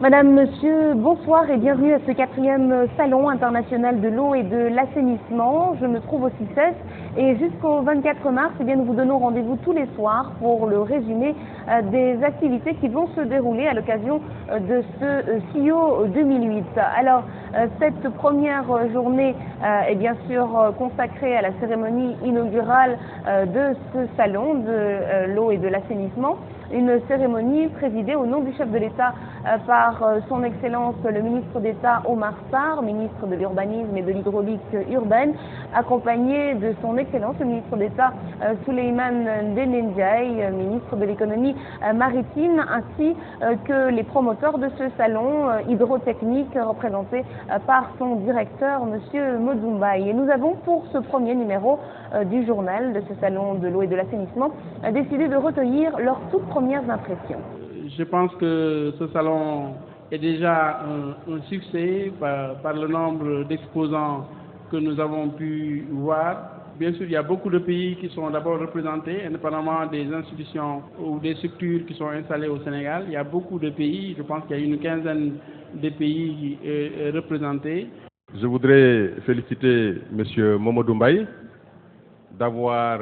Madame, Monsieur, bonsoir et bienvenue à ce 4e Salon international de l'eau et de l'assainissement. Je me trouve au CICES et jusqu'au 24 mars, nous vous donnons rendez-vous tous les soirs pour le résumé des activités qui vont se dérouler à l'occasion de ce CIO 2008. Alors, cette première journée est bien sûr consacrée à la cérémonie inaugurale de ce salon de l'eau et de l'assainissement. Une cérémonie présidée au nom du chef de l'État par son Excellence le ministre d'État Omar Sarr, ministre de l'Urbanisme et de l'Hydraulique urbaine, accompagné de son Excellence le ministre d'État Souleymane Ndéné Ndiaye, ministre de l'Économie maritime, ainsi que les promoteurs de ce salon hydrotechnique représenté par son directeur, M. Modumbaï. Et nous avons pour ce premier numéro du journal de ce salon de l'eau et de l'assainissement décidé de recueillir leurs toutes premières impressions. Je pense que ce salon est déjà un succès par le nombre d'exposants que nous avons pu voir. Bien sûr, il y a beaucoup de pays qui sont d'abord représentés, indépendamment des institutions ou des structures qui sont installées au Sénégal. Il y a beaucoup de pays, je pense qu'il y a une quinzaine de pays représentés. Je voudrais féliciter M. Momodumbaï d'avoir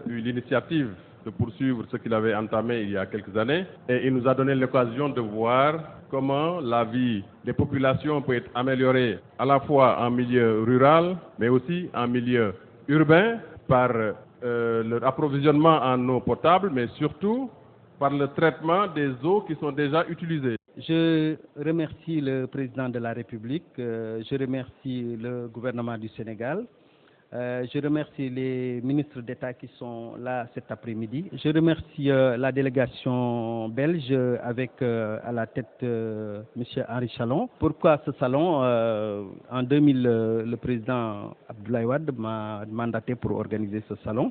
eu l'initiative de poursuivre ce qu'il avait entamé il y a quelques années. Et il nous a donné l'occasion de voir comment la vie des populations peut être améliorée à la fois en milieu rural, mais aussi en milieu urbain, par leur approvisionnement en eau potable, mais surtout par le traitement des eaux qui sont déjà utilisées. Je remercie le président de la République, je remercie le gouvernement du Sénégal. Je remercie les ministres d'État qui sont là cet après-midi. Je remercie la délégation belge avec à la tête M. Henri Chalon. Pourquoi ce salon En 2000, le président Abdoulaye Wade m'a mandaté pour organiser ce salon.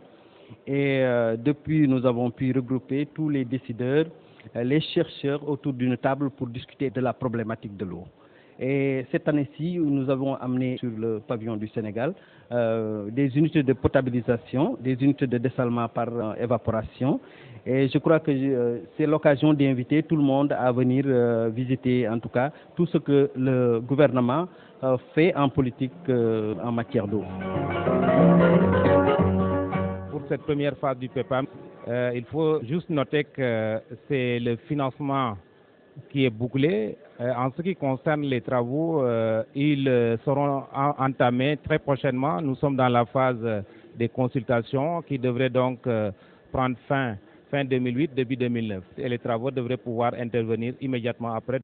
Et depuis, nous avons pu regrouper tous les décideurs, les chercheurs autour d'une table pour discuter de la problématique de l'eau. Et cette année-ci, nous avons amené sur le pavillon du Sénégal des unités de potabilisation, des unités de dessalement par évaporation. Et je crois que c'est l'occasion d'inviter tout le monde à venir visiter, en tout cas, tout ce que le gouvernement fait en politique en matière d'eau. Pour cette première phase du PEPAM, il faut juste noter que c'est le financement qui est bouclé. En ce qui concerne les travaux, ils seront entamés très prochainement. Nous sommes dans la phase des consultations qui devraient donc prendre fin 2008, début 2009. Et les travaux devraient pouvoir intervenir immédiatement après.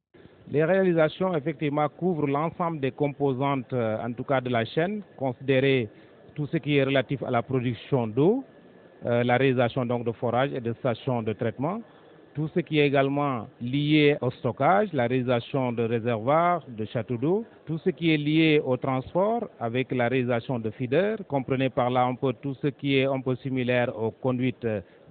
Les réalisations, effectivement, couvrent l'ensemble des composantes, en tout cas de la chaîne, considérer tout ce qui est relatif à la production d'eau, la réalisation donc de forages et de stations de traitement, tout ce qui est également lié au stockage, la réalisation de réservoirs, de châteaux d'eau, tout ce qui est lié au transport avec la réalisation de feeders, comprenez par là un peu tout ce qui est un peu similaire aux conduites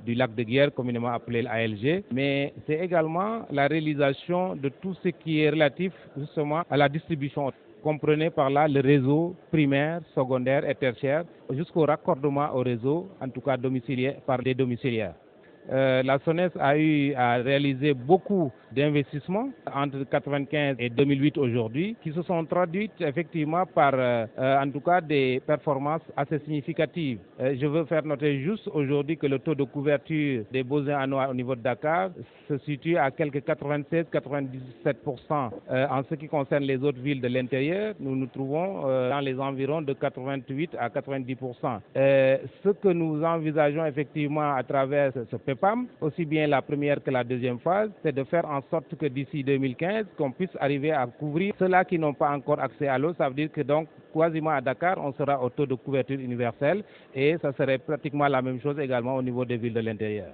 du lac de Guiers, communément appelé l'ALG, mais c'est également la réalisation de tout ce qui est relatif justement à la distribution. Comprenez par là le réseau primaire, secondaire et tertiaire, jusqu'au raccordement au réseau, en tout cas domiciliaire, par les domiciliaires. La SONES a eu à réaliser beaucoup d'investissements entre 1995 et 2008 aujourd'hui, qui se sont traduites effectivement par, en tout cas, des performances assez significatives. Je veux faire noter juste aujourd'hui que le taux de couverture des besoins en eau au niveau de Dakar se situe à quelques 96-97%. En ce qui concerne les autres villes de l'intérieur, nous nous trouvons dans les environs de 88 à 90%. Ce que nous envisageons effectivement à travers ce PEPAM, aussi bien la première que la deuxième phase, c'est de faire en sorte que d'ici 2015, qu'on puisse arriver à couvrir ceux-là qui n'ont pas encore accès à l'eau. Ça veut dire que donc, quasiment à Dakar, on sera au taux de couverture universelle et ça serait pratiquement la même chose également au niveau des villes de l'intérieur.